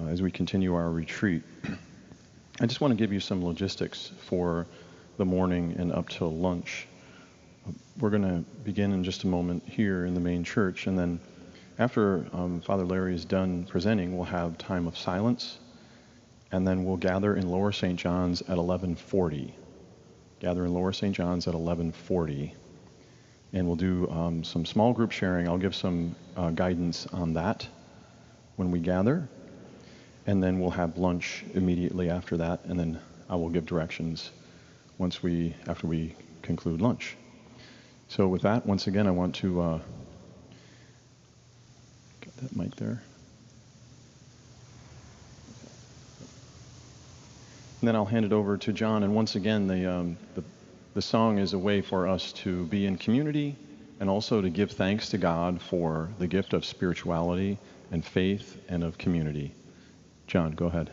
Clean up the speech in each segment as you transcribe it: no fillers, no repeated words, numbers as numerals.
as we continue our retreat. I just want to give you some logistics for the morning and up till lunch. We're going to begin in just a moment here in the main church, and then after Father Larry is done presenting, we'll have time of silence, and then we'll gather in Lower St.Johns at 11:40. Gather in Lower St.Johns at 11:40. And we'll do some small group sharing. I'll give some guidance on that when we gather. And then we'll have lunch immediately after that, and then I will give directions after we conclude lunch. So with that, once again, I want to get that mic there. And then I'll hand it over to John. And once again, the song is a way for us to be in community and also to give thanks to God for the gift of spirituality and faith and of community. John, go ahead.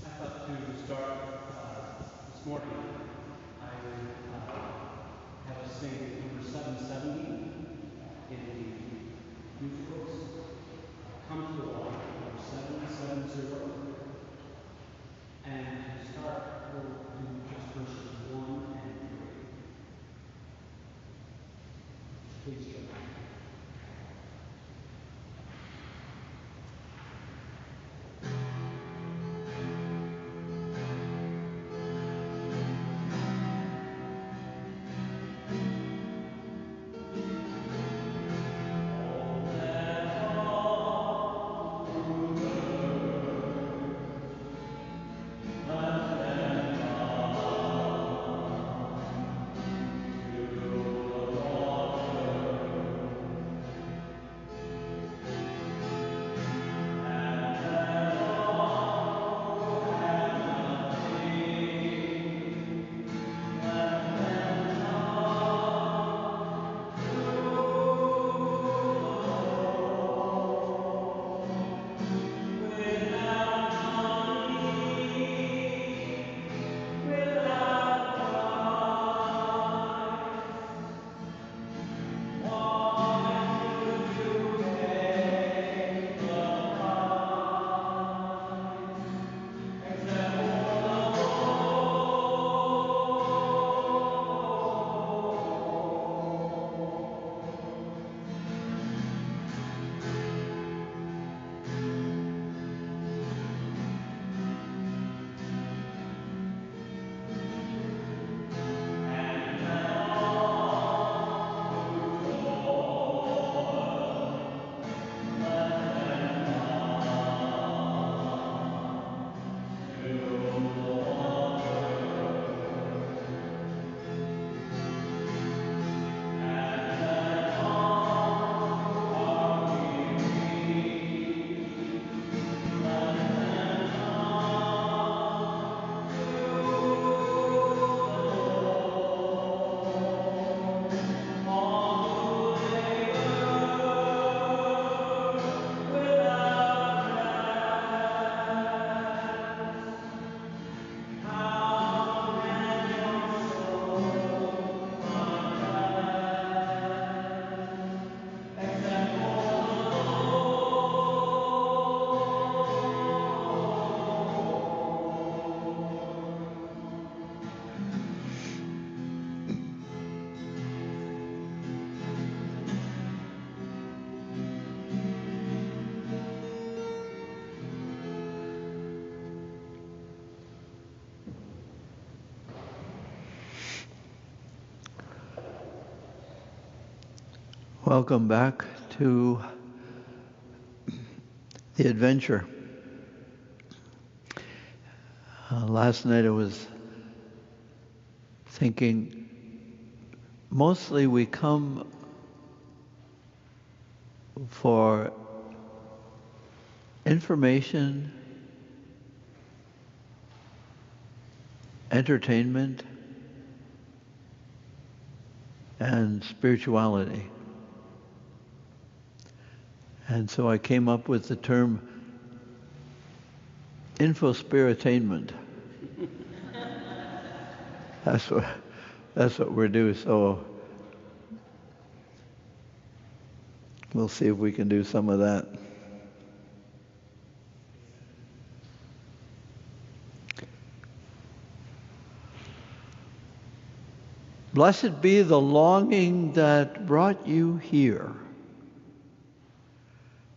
I thought to start this morning, I would have us sing number 770 in the musicals. Come to the Water, number 770. And to start, we'll do just verses 1 and 3. Please join me. Welcome back to the adventure. Last night I was thinking, mostly we come for information, entertainment, and spirituality. And so I came up with the term infospiritainment. That's what we're doing. So We'll see if we can do some of that. Blessed be the longing that brought you here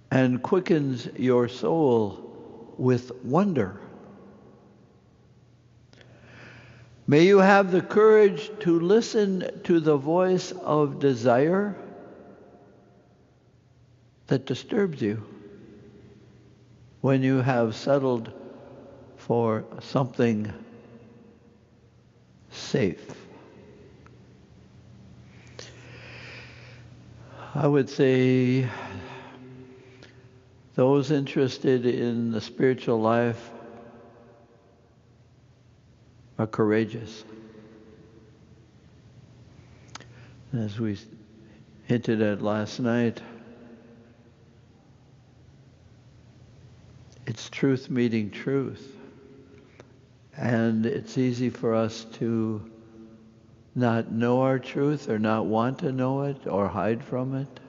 and quickens your soul with wonder. May you have the courage to listen to the voice of desire that disturbs you when you have settled for something safe. I would say those interested in the spiritual life are courageous. As we hinted at last night, it's truth meeting truth. And it's easy for us to not know our truth or not want to know it or hide from it.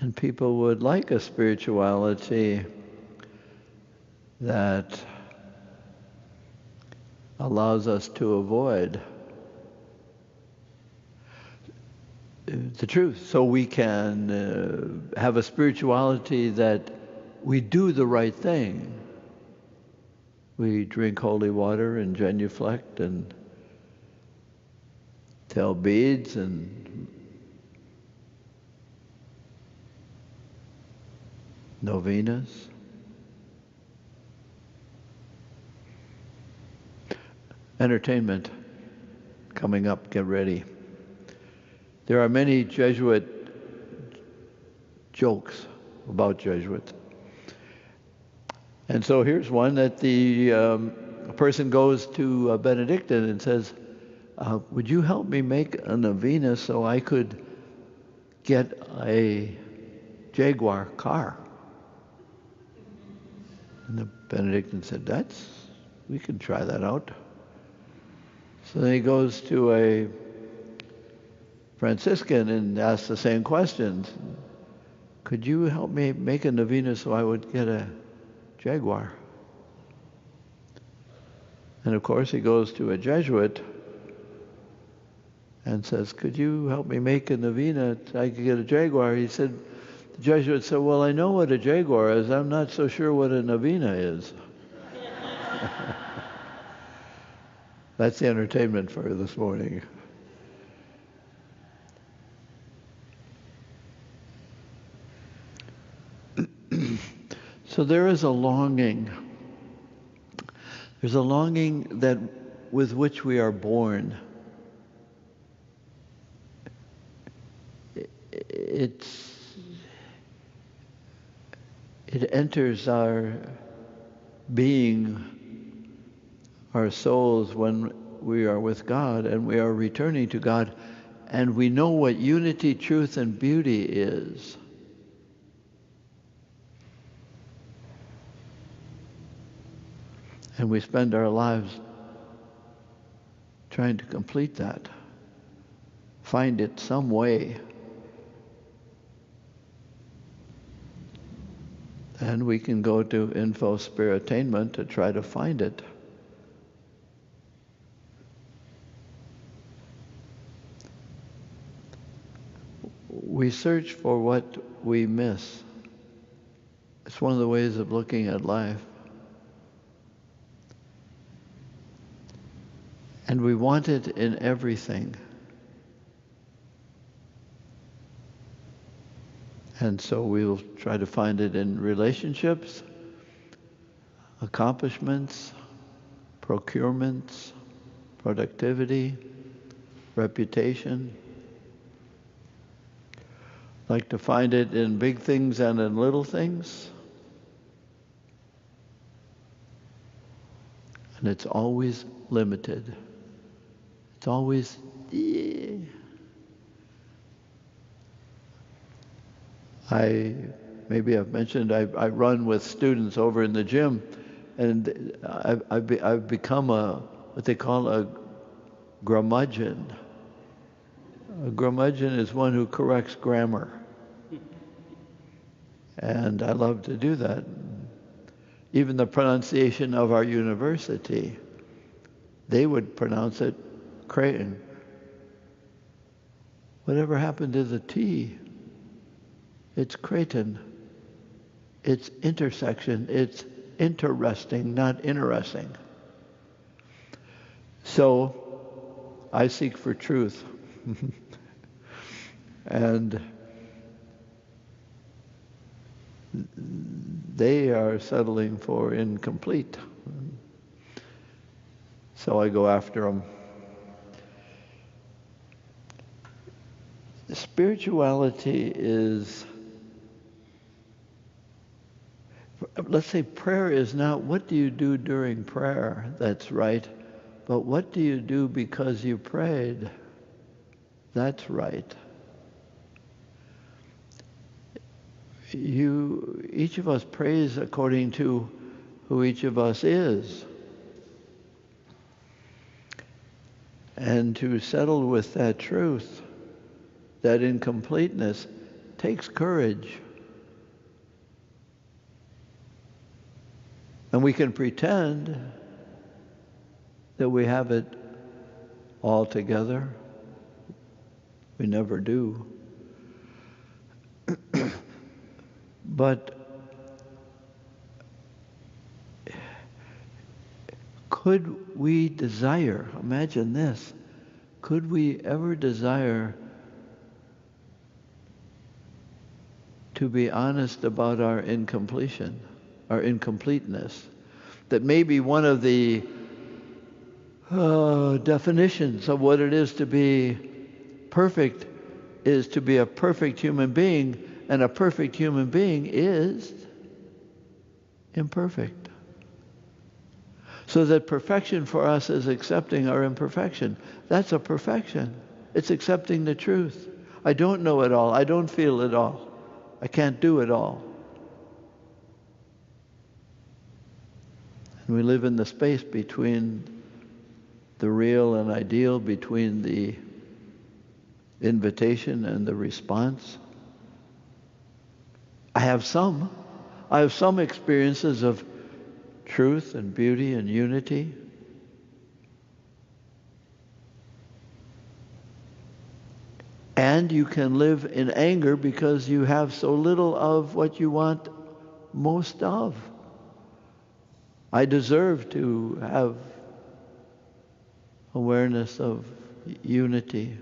And people would like a spirituality that allows us to avoid the truth, so we can have a spirituality that we do the right thing. We drink holy water and genuflect and tell beads and novenas. Entertainment coming up, get ready. There are many Jesuit jokes about Jesuits. And so here's one that the person goes to a Benedictine and says, would you help me make a novena so I could get a Jaguar car? And the Benedictine said, we can try that out. So then he goes to a Franciscan and asks the same questions. Could you help me make a novena so I would get a Jaguar? And of course he goes to a Jesuit and says, could you help me make a novena so I could get a Jaguar? He said, the Jesuit said, well, I know what a Jaguar is. I'm not so sure what a novena is. That's the entertainment for this morning. So there is a longing. There's a longing that with which we are born. It enters our being, our souls, when we are with God and we are returning to God, and we know what unity, truth, and beauty is. And we spend our lives trying to complete that, find it some way. And we can go to Info Spiritainment to try to find it. We search for what we miss. It's one of the ways of looking at life. And we want it in everything. And so we'll try to find it in relationships, accomplishments, procurements, productivity, reputation. Like to find it in big things and in little things. And it's always limited. It's always, maybe I've mentioned, I run with students over in the gym, and I've become what they call a grammudgeon. A curmudgeon is one who corrects grammar. And I love to do that. Even the pronunciation of our university, they would pronounce it Creighton. Whatever happened to the T? It's Creighton. It's intersection. It's interesting, not interesting. So I seek for truth. And they are settling for incomplete. So I go after them. Spirituality is, let's say prayer is not what do you do during prayer, that's right, but what do you do because you prayed, that's right. Each of us prays according to who each of us is. And to settle with that truth, that incompleteness, takes courage. And we can pretend that we have it all together. We never do. But could we desire, imagine this, could we ever desire to be honest about our incompletion, our incompleteness? That maybe one of the definitions of what it is to be perfect is to be a perfect human being, and a perfect human being is imperfect. So that perfection for us is accepting our imperfection. That's a perfection. It's accepting the truth. I don't know it all. I don't feel it all. I can't do it all. And we live in the space between the real and ideal, between the invitation and the response. I have some experiences of truth and beauty and unity. And you can live in anger because you have so little of what you want most of. I deserve to have awareness of unity.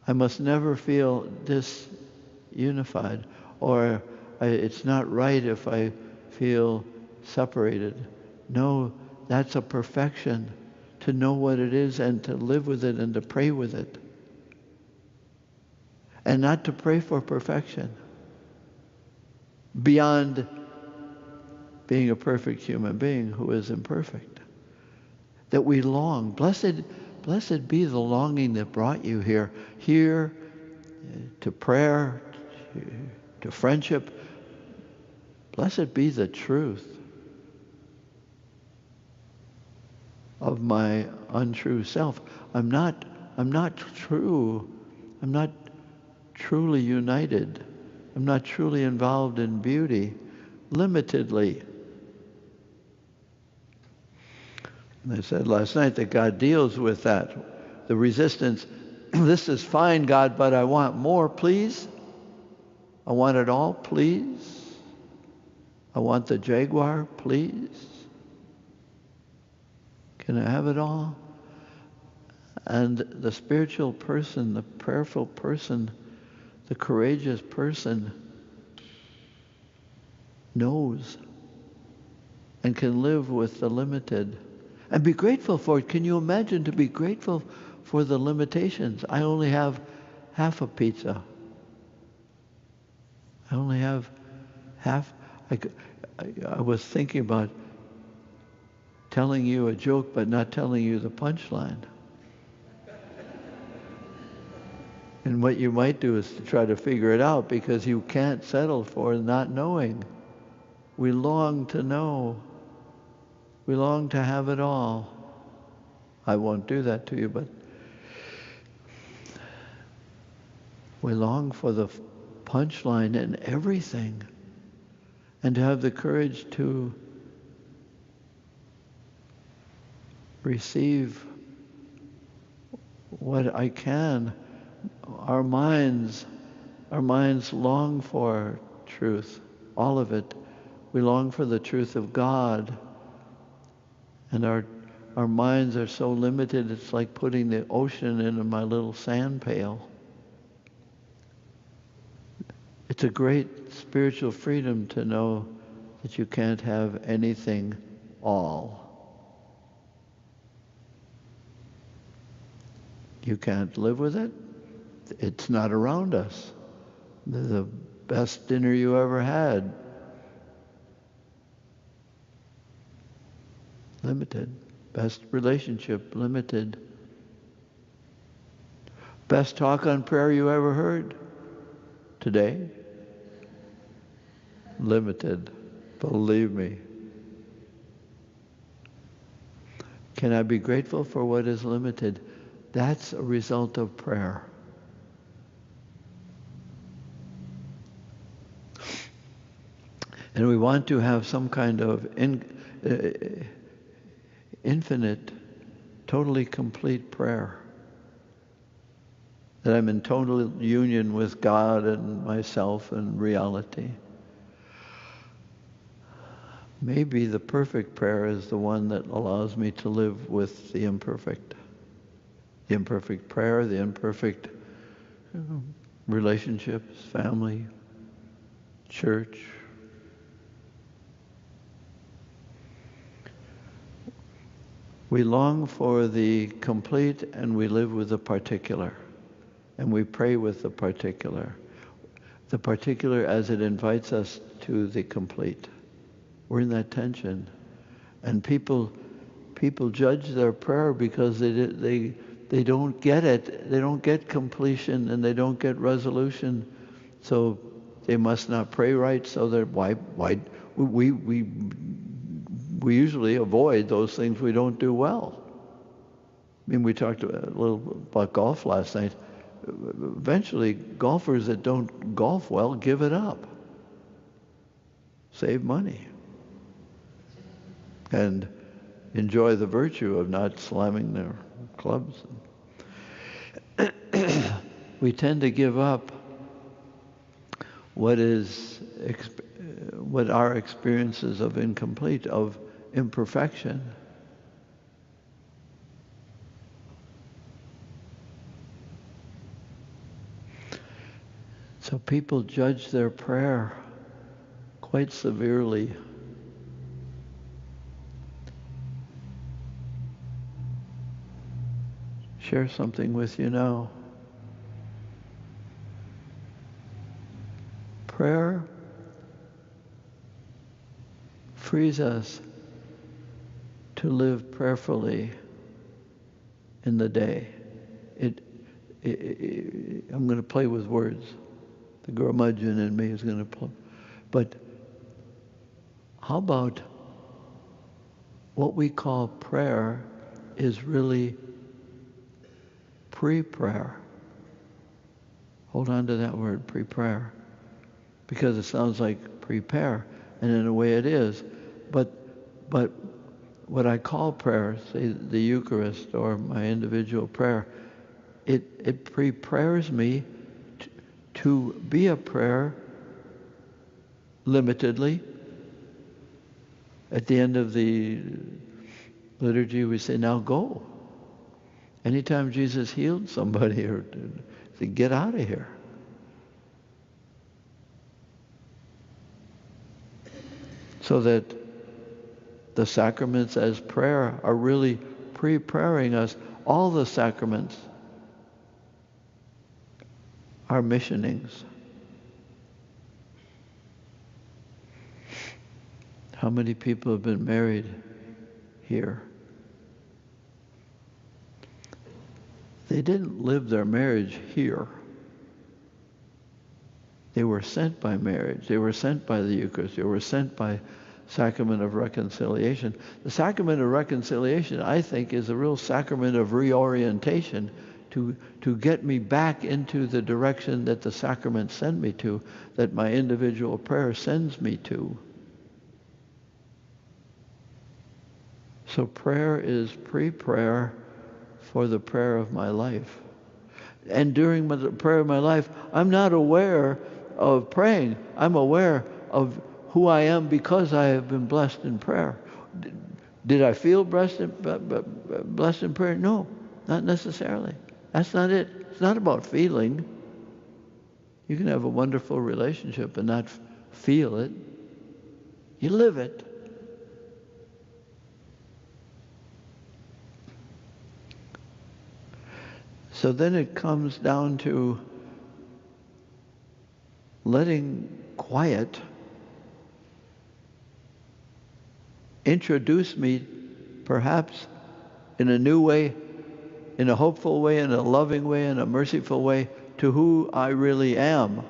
I must never feel disunified, or it's not right if I feel separated. No, that's a perfection, to know what it is and to live with it and to pray with it. And not to pray for perfection beyond being a perfect human being who is imperfect. That we long. Blessed be the longing that brought you here to prayer, to friendship. Blessed be the truth of my untrue self. I'm not true. I'm not truly united. I'm not truly involved in beauty, limitedly. And I said last night that God deals with that. The resistance. This is fine, God, but I want more, please. I want it all, please. I want the Jaguar, please. Can I have it all? And the spiritual person, the prayerful person, the courageous person knows and can live with the limited and be grateful for it. Can you imagine to be grateful for the limitations? I only have half a pizza. I only have half. I was thinking about telling you a joke but not telling you the punchline. And what you might do is to try to figure it out, because you can't settle for not knowing. We long to know. We long to have it all. I won't do that to you, but We long for the punchline in everything, and to have the courage to receive what I can. Our minds long for truth, all of it. We long for the truth of God, and our minds are so limited, it's like putting the ocean into my little sand pail. It's a great spiritual freedom to know that you can't have anything all. You can't live with it. It's not around us. The best dinner you ever had, limited. Best relationship, limited. Best talk on prayer you ever heard, today, limited. Believe me. Can I be grateful for what is limited? That's a result of prayer. And we want to have some kind of infinite, totally complete prayer. That I'm in total union with God and myself and reality. Maybe the perfect prayer is the one that allows me to live with the imperfect. The imperfect prayer, the imperfect relationships, family, church. We long for the complete and we live with the particular. And we pray with the particular. The particular as it invites us to the complete. We're in that tension. And people judge their prayer because they don't get it. They don't get completion and they don't get resolution. So they must not pray right. So that why we usually avoid those things we don't do well. I mean, we talked a little about golf last night. Eventually, golfers that don't golf well give it up. Save money. And enjoy the virtue of not slamming their clubs. We tend to give up what our experiences of incomplete, of imperfection. So people judge their prayer quite severely. Share something with you now. Prayer frees us to live prayerfully in the day. I'm going to play with words. The curmudgeon in me is going to play. But how about what we call prayer is really pre-prayer. Hold on to that word, pre-prayer. Because it sounds like prepare, and in a way it is. But what I call prayer, say the Eucharist or my individual prayer, it prepares me to be a prayer limitedly. At the end of the liturgy we say, now go. Anytime Jesus healed somebody or said, get out of here. So that the sacraments as prayer are really preparing us. All the sacraments are missionings. How many people have been married here? They didn't live their marriage here. They were sent by marriage. They were sent by the Eucharist. They were sent by sacrament of reconciliation. The sacrament of reconciliation, I think, is a real sacrament of reorientation. to get me back into the direction that the sacraments send me to, that my individual prayer sends me to. So prayer is pre-prayer for the prayer of my life. And during the prayer of my life, I'm not aware of praying. I'm aware of who I am because I have been blessed in prayer. Did I feel blessed in prayer? No, not necessarily. That's not it. It's not about feeling. You can have a wonderful relationship and not feel it. You live it. So then it comes down to letting quiet introduce me, perhaps in a new way, in a hopeful way, in a loving way, in a merciful way, to who I really am.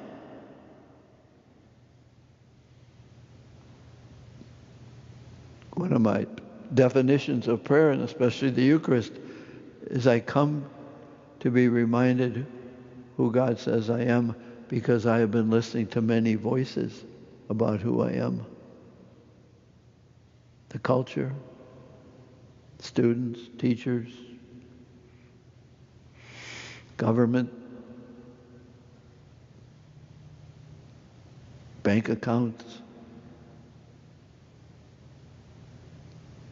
One of my definitions of prayer, and especially the Eucharist, is I come to be reminded who God says I am because I have been listening to many voices about who I am. The culture, students, teachers, government, bank accounts.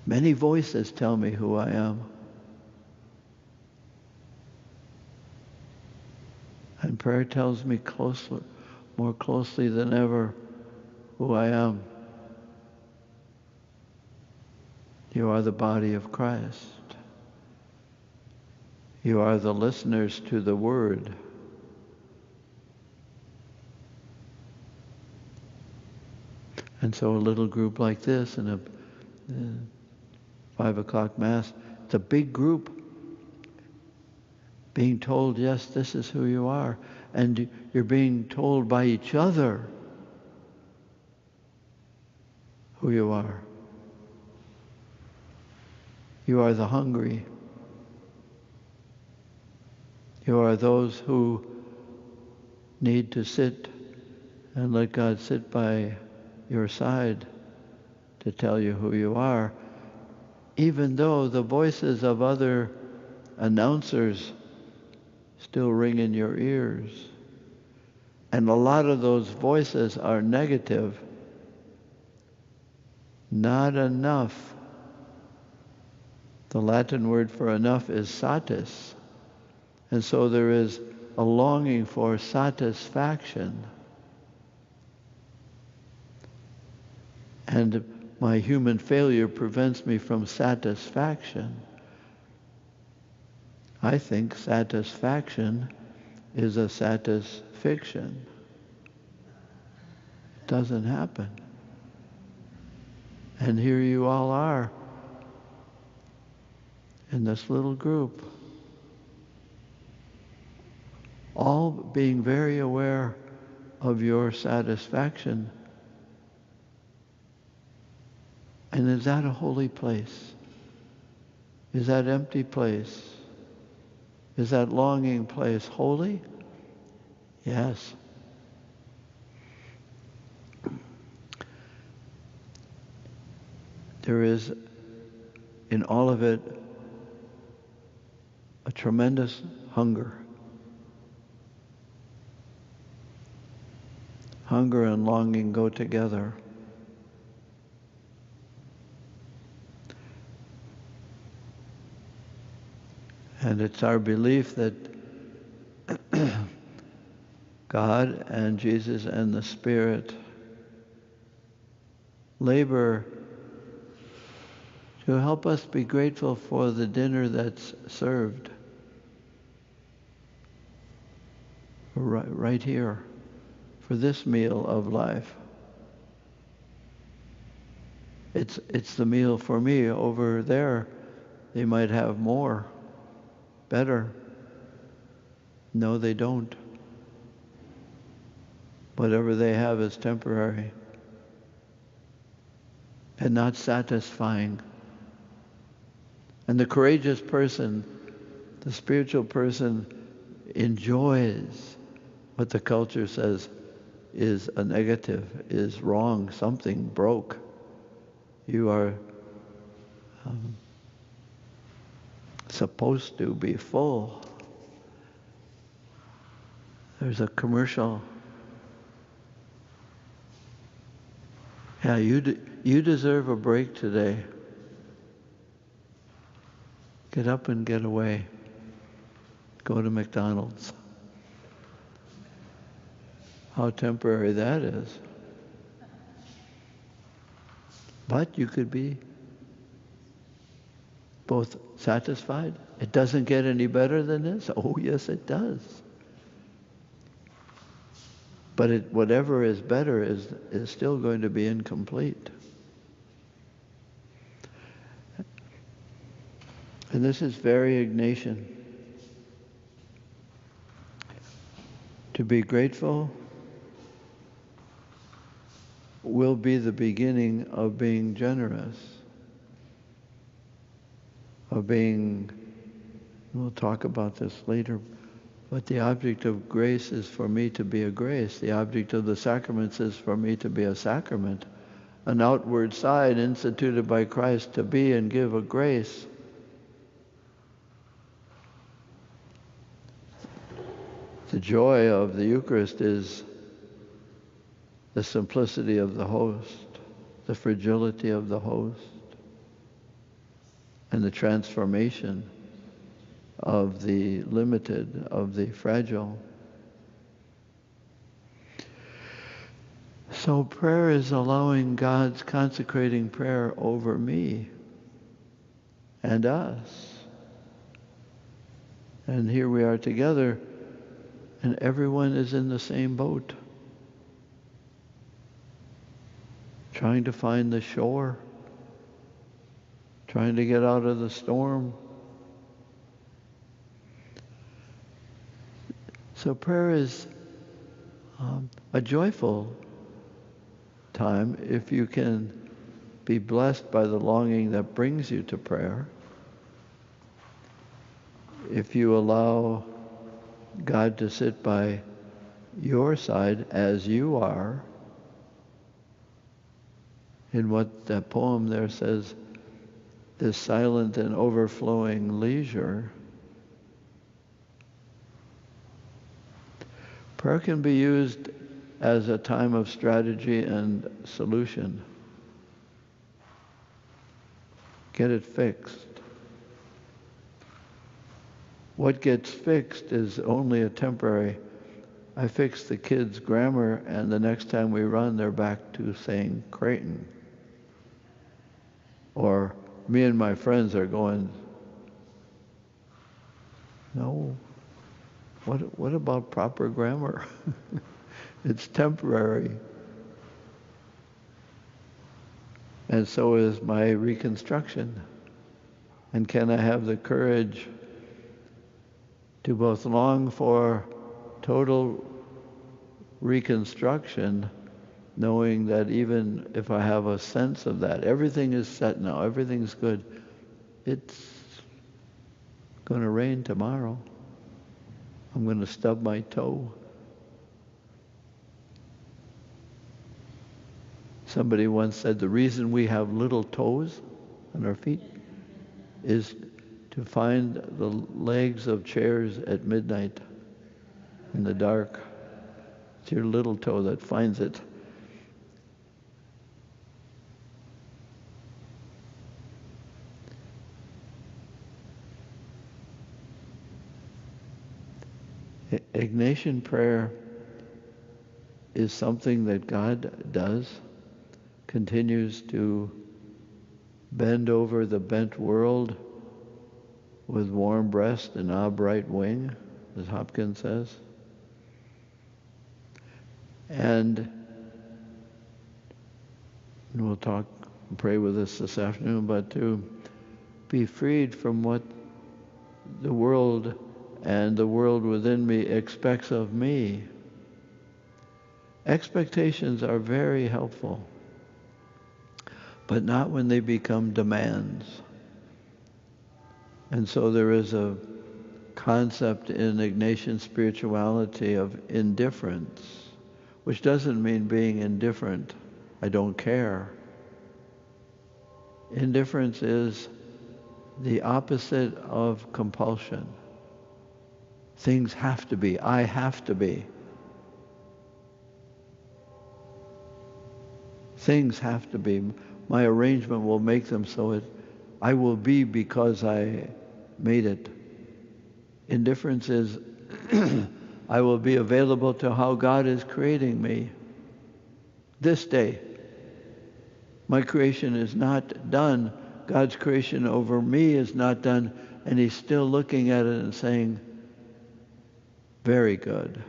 Many voices tell me who I am. And prayer tells me more closely than ever who I am. You are the body of Christ. You are the listeners to the Word. And so a little group like this in a 5 o'clock Mass, it's a big group being told, yes, this is who you are. And you're being told by each other who you are. You are the hungry. You are those who need to sit and let God sit by your side to tell you who you are, even though the voices of other announcers still ring in your ears. And a lot of those voices are negative. Not enough. The Latin word for enough is satis. And so there is a longing for satisfaction. And my human failure prevents me from satisfaction. I think satisfaction is a satisfiction. It doesn't happen. And here you all are in this little group, all being very aware of your satisfaction. And is that a holy place? Is that empty place? Is that longing place holy? Yes. There is in all of it a tremendous hunger. Hunger and longing go together. And it's our belief that God and Jesus and the Spirit labor to help us be grateful for the dinner that's served right here, for this meal of life. It's the meal for me. Over there, they might have more, better. No, they don't. Whatever they have is temporary and not satisfying. And the courageous person, The spiritual person enjoys what the culture says is a negative, is wrong, something broke. You are supposed to be full. There's a commercial. Yeah, you deserve a break today. Get up and get away. Go to McDonald's. How temporary that is. But you could be both satisfied. It doesn't get any better than this? Oh, yes, it does. But whatever is better is still going to be incomplete. And this is very Ignatian. To be grateful will be the beginning of being generous, of being, we'll talk about this later, but the object of grace is for me to be a grace. The object of the sacraments is for me to be a sacrament, an outward sign instituted by Christ to be and give a grace. The joy of the Eucharist is the simplicity of the host, the fragility of the host, and the transformation of the limited, of the fragile. So prayer is allowing God's consecrating prayer over me and us. And here we are together, and everyone is in the same boat, trying to find the shore, trying to get out of the storm. So prayer is a joyful time if you can be blessed by the longing that brings you to prayer. If you allow God to sit by your side as you are, in what that poem there says, this silent and overflowing leisure. Prayer can be used as a time of strategy and solution. Get it fixed. What gets fixed is only a temporary. I fixed the kids' grammar, and the next time we run, they're back to saying Creighton. Or me and my friends are going, no, what about proper grammar? It's temporary. And so is my reconstruction. And can I have the courage to both long for total reconstruction, knowing that even if I have a sense of that, everything is set now, everything's good, it's going to rain tomorrow. I'm going to stub my toe. Somebody once said the reason we have little toes on our feet is to find the legs of chairs at midnight in the dark. It's your little toe that finds it. Ignatian prayer is something that God does, continues to bend over the bent world with warm breast and upright wing, as Hopkins says. And we'll pray with us this afternoon, but to be freed from what the world and the world within me expects of me. Expectations are very helpful, but not when they become demands. And so there is a concept in Ignatian spirituality of indifference, which doesn't mean being indifferent. I don't care. Indifference is the opposite of compulsion. Things have to be. I have to be. Things have to be. My arrangement will make them so I will be because I made it. Indifference is I will be available to how God is creating me. This day, my creation is not done. God's creation over me is not done. And He's still looking at it and saying, very good.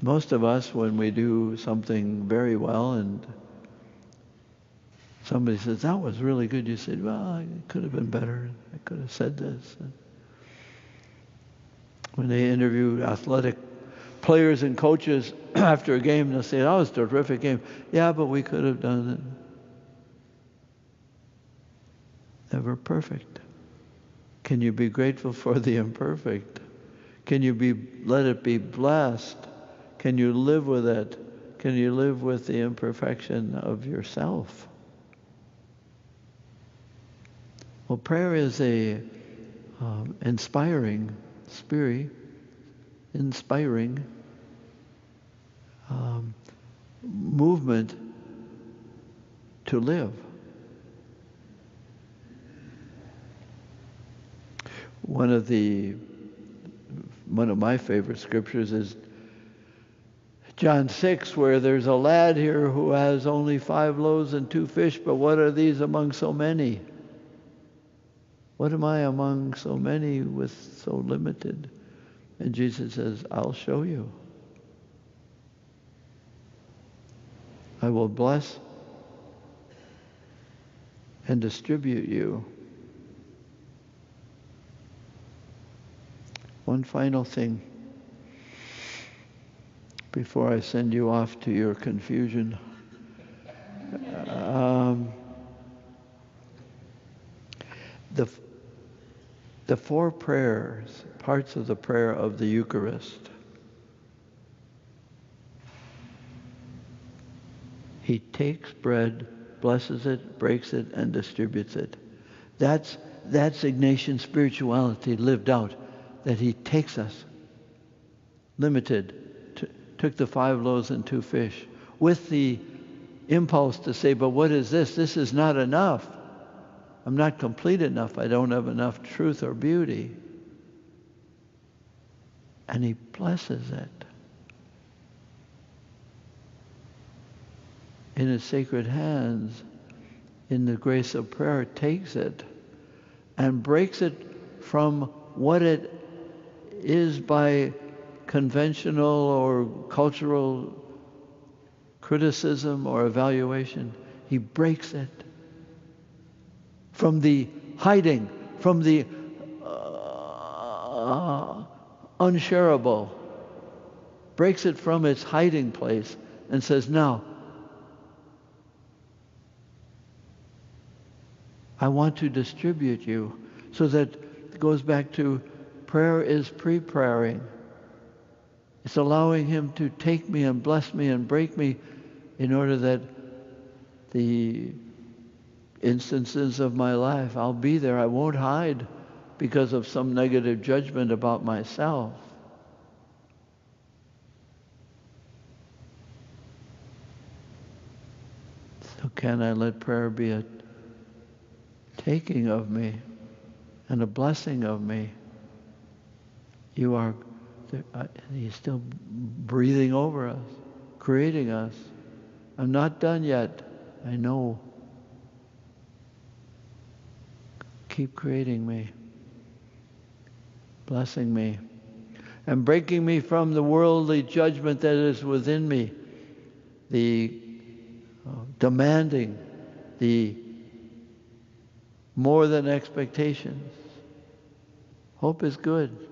Most of us, when we do something very well and somebody says, that was really good, you said, well, it could have been better. I could have said this. When they interview athletic players and coaches after a game, they'll say, that was a terrific game. Yeah, but we could have done it. Never perfect. Can you be grateful for the imperfect? Can you let it be blessed? Can you live with it? Can you live with the imperfection of yourself? Well, prayer is a inspiring movement to live. One of my favorite scriptures is John 6, where there's a lad here who has only 5 loaves and 2 fish, but what are these among so many? What am I among so many with so limited? And Jesus says, I'll show you. I will bless and distribute you. One final thing before I send you off to your confusion. The 4 prayers, parts of the prayer of the Eucharist. He takes bread, blesses it, breaks it, and distributes it. That's Ignatian spirituality lived out. That He takes us, limited, took the 5 loaves and 2 fish, with the impulse to say, but what is this? This is not enough. I'm not complete enough. I don't have enough truth or beauty. And He blesses it. In His sacred hands, in the grace of prayer, takes it and breaks it from what it is by conventional or cultural criticism or evaluation. He breaks it from the hiding, from the unshareable, breaks it from its hiding place and says, now, I want to distribute you. So that it goes back to prayer is pre-praying. It's allowing Him to take me and bless me and break me in order that the instances of my life, I'll be there. I won't hide because of some negative judgment about myself. So can I let prayer be a taking of me and a blessing of me? He's still breathing over us, creating us. I'm not done yet. I know. Keep creating me, blessing me, and breaking me from the worldly judgment that is within me, the demanding, the more than expectations. Hope is good.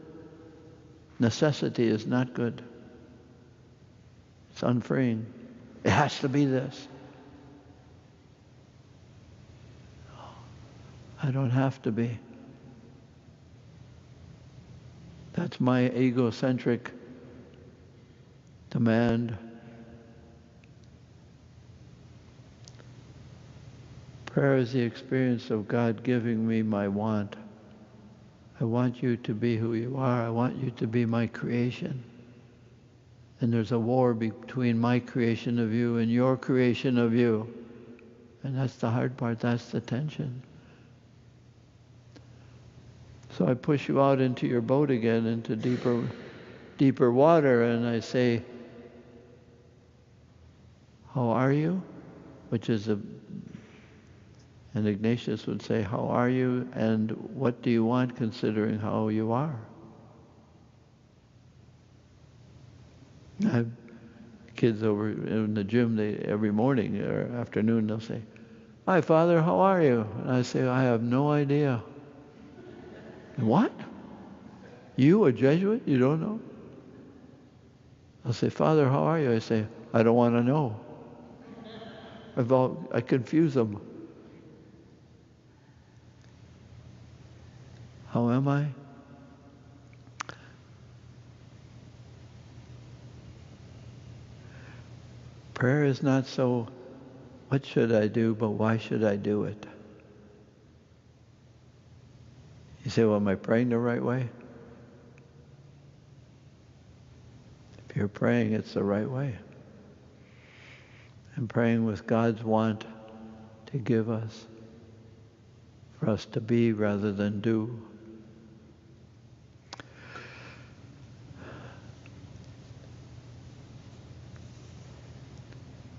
Necessity is not good. It's unfreeing. It has to be this. I don't have to be. That's my egocentric demand. Prayer is the experience of God giving me my want. I want you to be who you are. I want you to be my creation. And there's a war between my creation of you and your creation of you. And that's the hard part. That's the tension. So I push you out into your boat again, into deeper water, and I say, how are you? Which is and Ignatius would say, how are you and what do you want considering how you are? I have kids over in the gym, every morning or afternoon they'll say, hi Father, how are you? And I say, I have no idea. What? You, a Jesuit? You don't know? I'll say, Father, how are you? I say, I don't want to know. I confuse them. How am I? Prayer is not so, what should I do, but why should I do it? You say, well, am I praying the right way? If you're praying, it's the right way. And praying with God's want to give us, for us to be rather than do.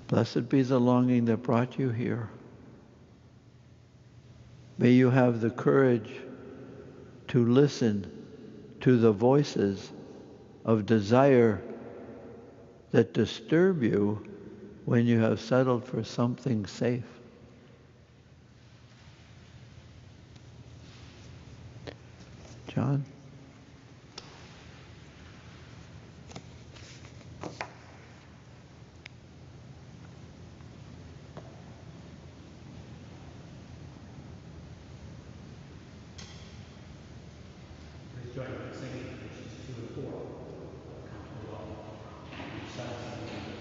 Blessed be the longing that brought you here. May you have the courage to listen to the voices of desire that disturb you when you have settled for something safe. John? Please join me in singing verses 2 and 4 of Count Below, page 778.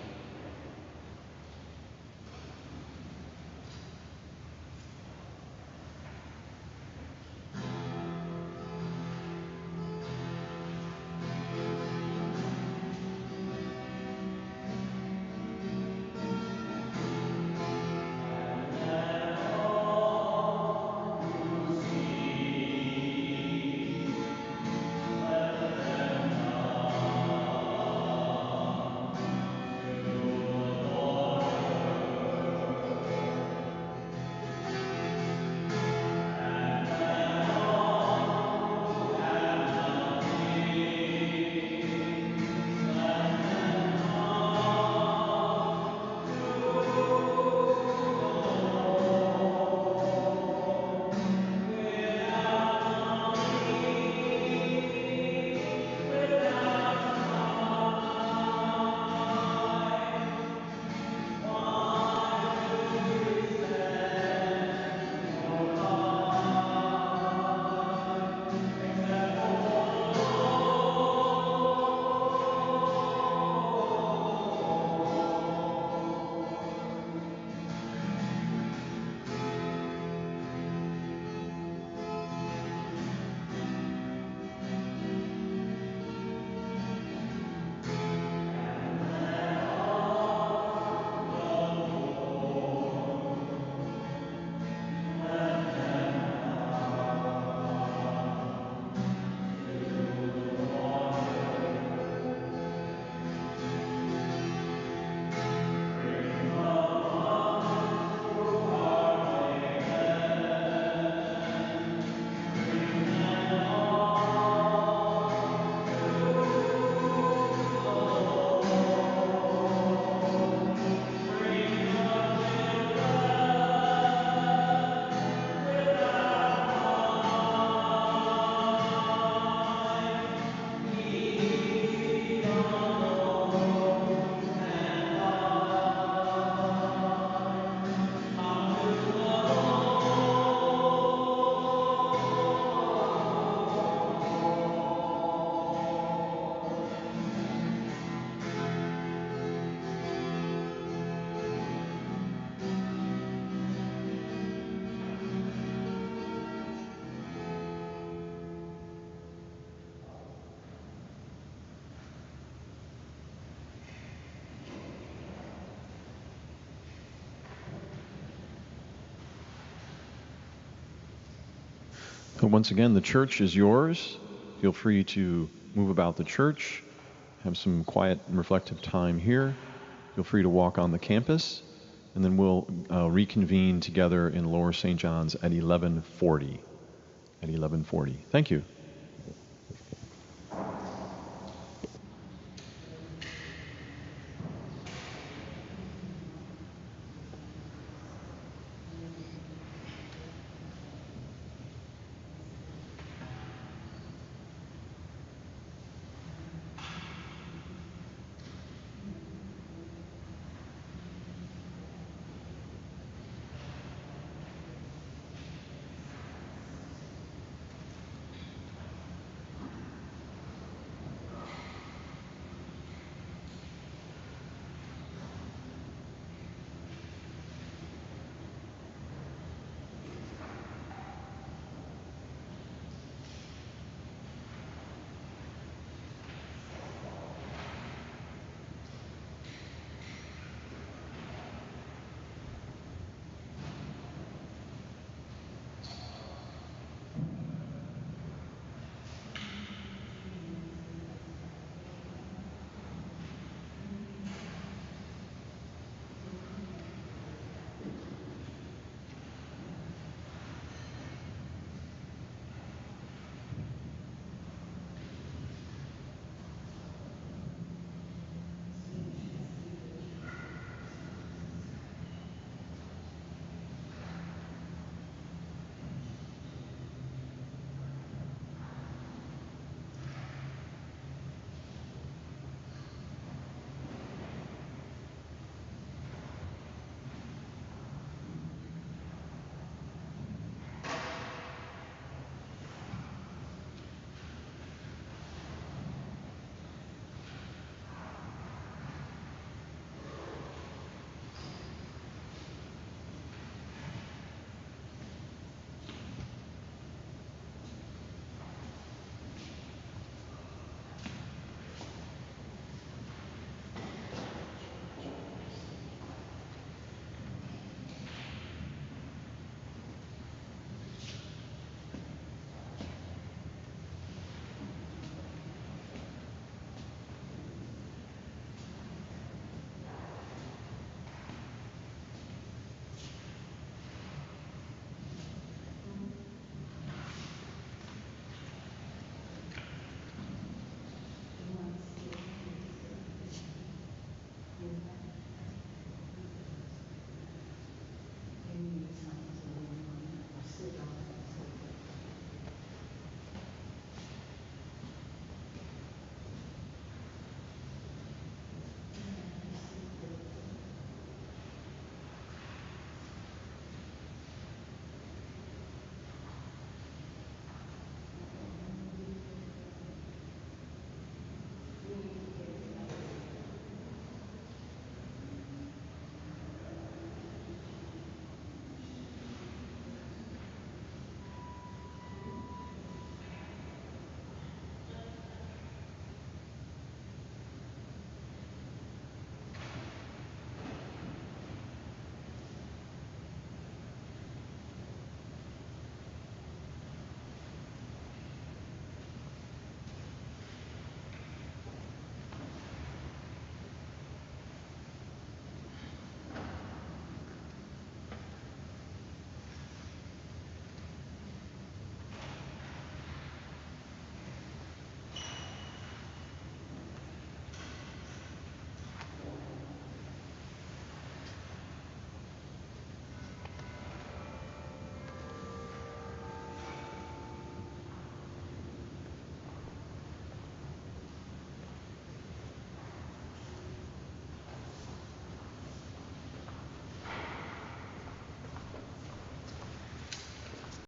So once again, the church is yours. Feel free to move about the church, have some quiet and reflective time here. Feel free to walk on the campus, and then we'll reconvene together in Lower St. John's at 11:40. At 11:40. Thank you.